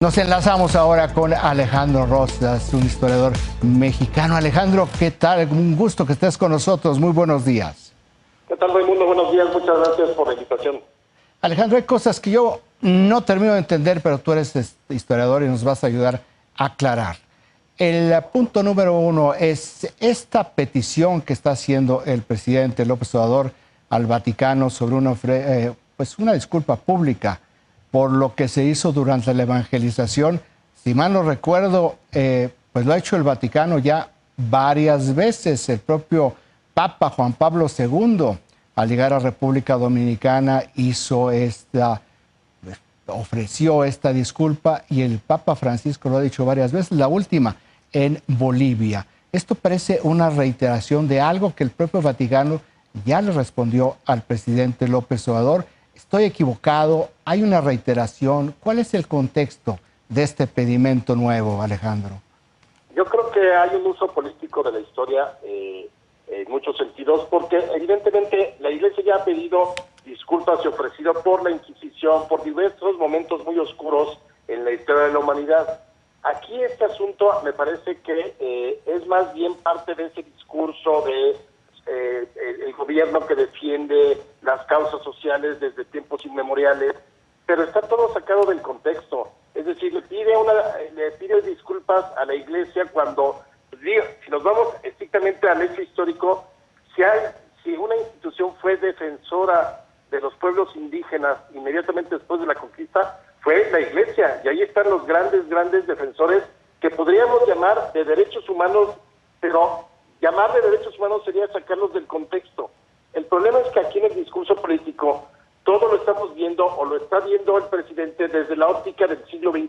Nos enlazamos ahora con Alejandro Rosas, un historiador mexicano. Alejandro, ¿qué tal? Un gusto que estés con nosotros. Muy buenos días. ¿Qué tal, Raimundo? Buenos días. Muchas gracias por la invitación. Alejandro, hay cosas que yo no termino de entender, pero tú eres historiador y nos vas a ayudar a aclarar. El punto número uno es esta petición que está haciendo el presidente López Obrador al Vaticano sobre una disculpa pública por lo que se hizo durante la evangelización. Si mal no recuerdo, pues lo ha hecho el Vaticano ya varias veces. El propio Papa Juan Pablo II, al llegar a República Dominicana, ofreció esta disculpa, y el Papa Francisco lo ha dicho varias veces, la última en Bolivia. Esto parece una reiteración de algo que el propio Vaticano ya le respondió al presidente López Obrador. ¿Estoy equivocado? ¿Hay una reiteración? ¿Cuál es el contexto de este pedimento nuevo, Alejandro? Yo creo que hay un uso político de la historia en muchos sentidos, porque evidentemente la Iglesia ya ha pedido disculpas y ofrecido por la Inquisición, por diversos momentos muy oscuros en la historia de la humanidad. Aquí este asunto me parece que es más bien parte de ese discurso de el gobierno que defiende las causas sociales desde tiempos inmemoriales, pero está todo sacado del contexto. Es decir, le pide disculpas a la Iglesia cuando, si nos vamos estrictamente al hecho histórico, si una institución fue defensora de los pueblos indígenas inmediatamente después de la conquista, fue la Iglesia, y ahí están los grandes defensores que podríamos llamar de derechos humanos, pero llamar de derechos humanos sería sacarlos del contexto. El problema es que aquí en el discurso político todo lo estamos viendo, o lo está viendo el presidente, desde la óptica del siglo XXI,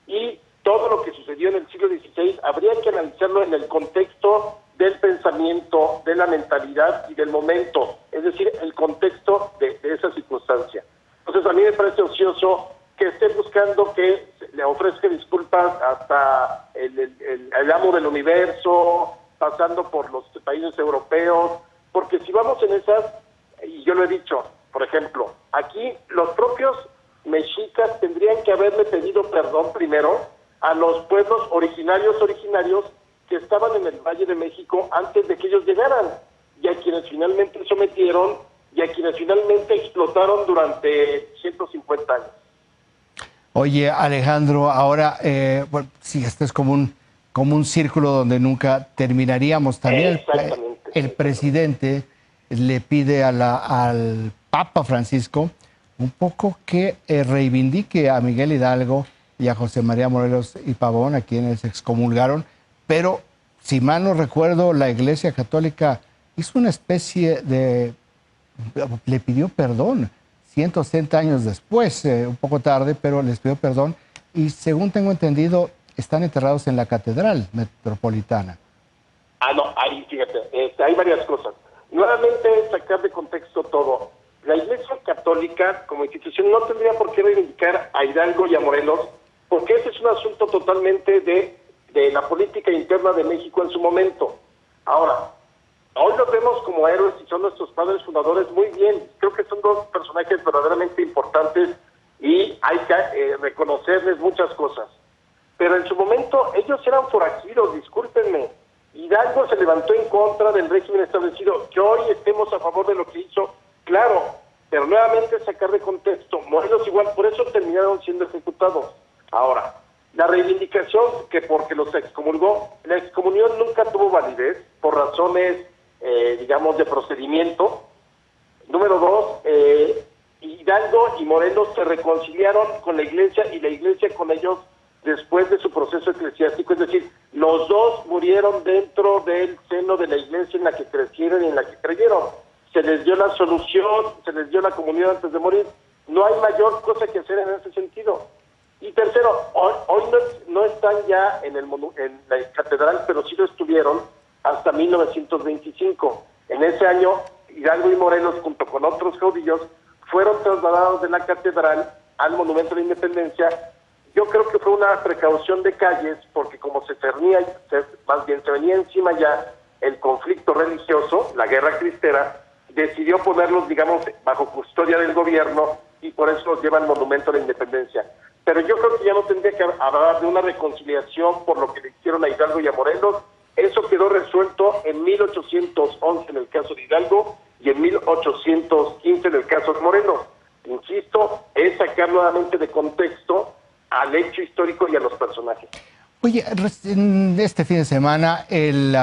y todo lo que sucedió en el siglo XVI habría que analizarlo en el contexto del pensamiento, de la mentalidad y del momento, es decir, el contexto de esa circunstancia. Entonces a mí me parece ocioso que esté buscando que le ofrezca disculpas hasta el amo del universo, pasando por los países europeos, porque si vamos en esas, y yo lo he dicho, por ejemplo, aquí los propios mexicas tendrían que haberle pedido perdón primero a los pueblos originarios que estaban en el Valle de México antes de que ellos llegaran, y a quienes finalmente sometieron, y a quienes finalmente explotaron durante 150 años. Oye, Alejandro, ahora, sí, esto es como un círculo donde nunca terminaríamos. También el presidente le pide al Papa Francisco un poco que reivindique a Miguel Hidalgo y a José María Morelos y Pavón, a quienes excomulgaron, pero si mal no recuerdo, la Iglesia Católica hizo una especie le pidió perdón 160 años después, un poco tarde, pero les pidió perdón, y según tengo entendido, están enterrados en la Catedral Metropolitana. No, ahí fíjate, hay varias cosas. Nuevamente, sacar de contexto todo. La Iglesia Católica, como institución, no tendría por qué reivindicar a Hidalgo y a Morelos, porque ese es un asunto totalmente de la política interna de México en su momento. Ahora, hoy los vemos como héroes y son nuestros padres fundadores, muy bien. Creo que son dos personajes verdaderamente importantes y hay que reconocerles muchas cosas. Pero en su momento ellos eran forajidos, discúlpenme. Hidalgo se levantó en contra del régimen establecido. Que hoy estemos a favor de lo que hizo, claro, pero nuevamente sacar de contexto. Morelos igual, por eso terminaron siendo ejecutados. Ahora, la reivindicación que porque los excomulgó, la excomunión nunca tuvo validez por razones, digamos, de procedimiento. Número dos, Hidalgo y Morelos se reconciliaron con la Iglesia y la Iglesia con ellos después de su proceso eclesiástico, es decir, los dos murieron dentro del seno de la Iglesia en la que crecieron y en la que creyeron. Se les dio la solución, se les dio la comunión antes de morir. No hay mayor cosa que hacer en ese sentido. Y tercero, hoy no están ya en la catedral, pero sí lo estuvieron hasta 1925. En ese año, Hidalgo y Morelos, junto con otros caudillos, fueron trasladados de la catedral al Monumento a la Independencia. Yo creo que fue una precaución de calles, porque como se venía encima ya el conflicto religioso, la guerra cristera, decidió ponerlos, digamos, bajo custodia del gobierno, y por eso los lleva al Monumento a la Independencia. pero yo creo que ya no tendría que hablar de una reconciliación por lo que le hicieron a Hidalgo y a Morelos. Eso quedó resuelto en 1811 en el caso de Hidalgo y en 1815 en el caso de Morelos. Insisto, es sacar nuevamente de contexto al hecho histórico y a los personajes. Oye, este fin de semana el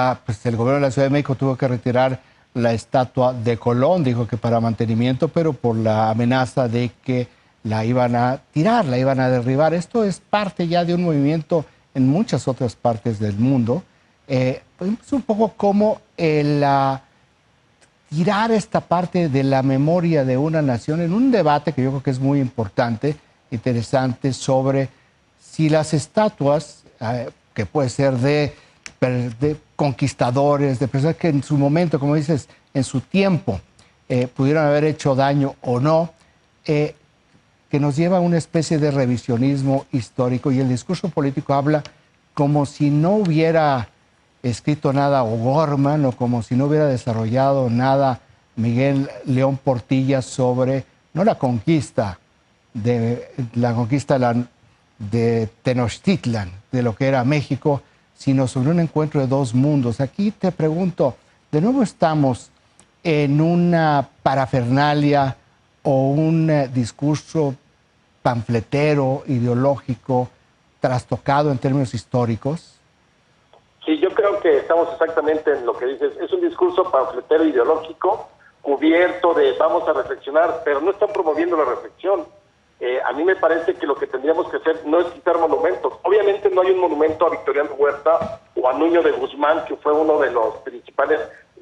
gobierno de la Ciudad de México tuvo que retirar la estatua de Colón, dijo que para mantenimiento, pero por la amenaza de que la iban a tirar, la iban a derribar. Esto es parte ya de un movimiento en muchas otras partes del mundo. Pues es un poco como tirar esta parte de la memoria de una nación en un debate que yo creo que es muy importante, interesante, sobre si las estatuas, que puede ser de conquistadores, de personas que en su momento, como dices, en su tiempo, pudieron haber hecho daño o no, que nos lleva a una especie de revisionismo histórico, y el discurso político habla como si no hubiera escrito nada O'Gorman o como si no hubiera desarrollado nada Miguel León Portilla sobre, no la conquista de Tenochtitlan, de lo que era México, sino sobre un encuentro de dos mundos. Aquí te pregunto, de nuevo estamos en una parafernalia o un discurso panfletero, ideológico, trastocado en términos históricos. Sí, yo creo que estamos exactamente en lo que dices. Es un discurso panfletero ideológico, cubierto de vamos a reflexionar, pero no están promoviendo la reflexión. A mí me parece que lo que tendríamos que hacer no es quitar monumentos. Obviamente no hay un monumento a Victoriano Huerta o a Nuño de Guzmán, que fue uno de los principales,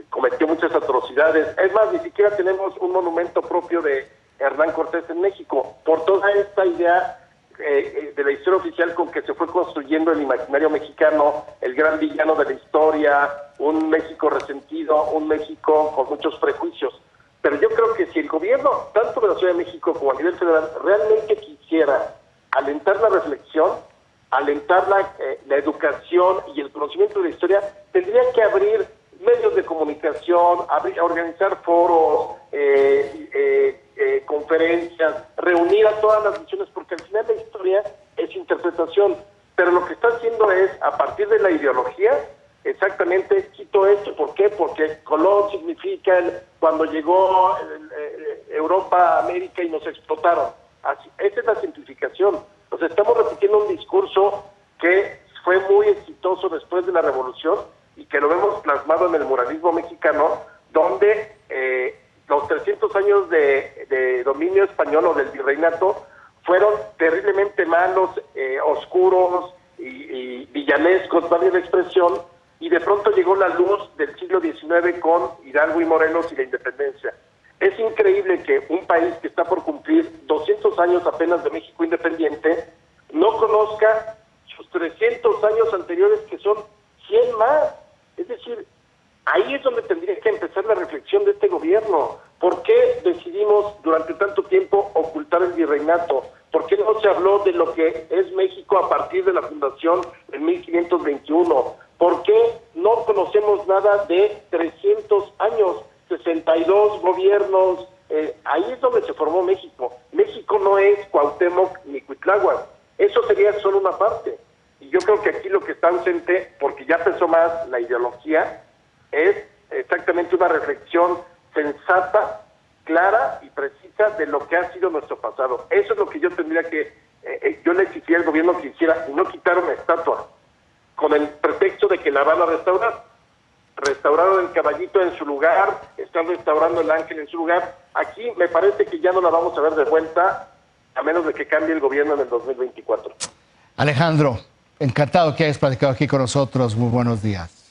cometió muchas atrocidades. Es más, ni siquiera tenemos un monumento propio de Hernán Cortés en México, por toda esta idea de la historia oficial con que se fue construyendo el imaginario mexicano, el gran villano de la historia, un México resentido, un México con muchos prejuicios. Pero yo creo que si el gobierno, tanto de la Ciudad de México como a nivel federal, realmente quisiera alentar la reflexión, alentar la educación y el conocimiento de la historia, tendría que abrir medios de comunicación, organizar foros, conferencias, reunir a todas las visiones, porque al final la historia es interpretación. Pero lo que está haciendo es, a partir de la ideología, exactamente, quito esto. ¿Por qué? Porque Colón significa cuando llegó Europa a América y nos explotaron. Así, esa es la simplificación. Nos estamos repitiendo un discurso que fue muy exitoso después de la Revolución y que lo vemos plasmado en el muralismo mexicano, donde los 300 años de dominio español o del virreinato fueron terriblemente malos, oscuros y villanescos, vale la expresión, y de pronto llegó la luz del siglo XIX con Hidalgo y Morelos y la independencia. Es increíble que un país que está por cumplir 200 años apenas de México independiente no conozca sus 300 años anteriores, que son 100 más. Es decir, ahí es donde tendría que empezar la reflexión de este gobierno. ¿Por qué decidimos durante tanto tiempo ocultar el virreinato? ¿Por qué no se habló de lo que es México a partir de la fundación en 1521? ¿Por qué no conocemos nada de 300 años, 62 gobiernos? Ahí es donde se formó México. México no es Cuauhtémoc ni Cuitláhuac. Eso sería solo una parte. Y yo creo que aquí lo que está ausente, porque ya pesó más la ideología, es exactamente una reflexión sensata, clara y precisa de lo que ha sido nuestro pasado. Eso es lo que yo tendría que, yo le exigiría al gobierno que hiciera, y no quitar una estatua, con el pretexto de que la van a restaurar. Restauraron el caballito en su lugar, están restaurando el ángel en su lugar. Aquí me parece que ya no la vamos a ver de vuelta, a menos de que cambie el gobierno en el 2024. Alejandro, encantado que hayas platicado aquí con nosotros. Muy buenos días.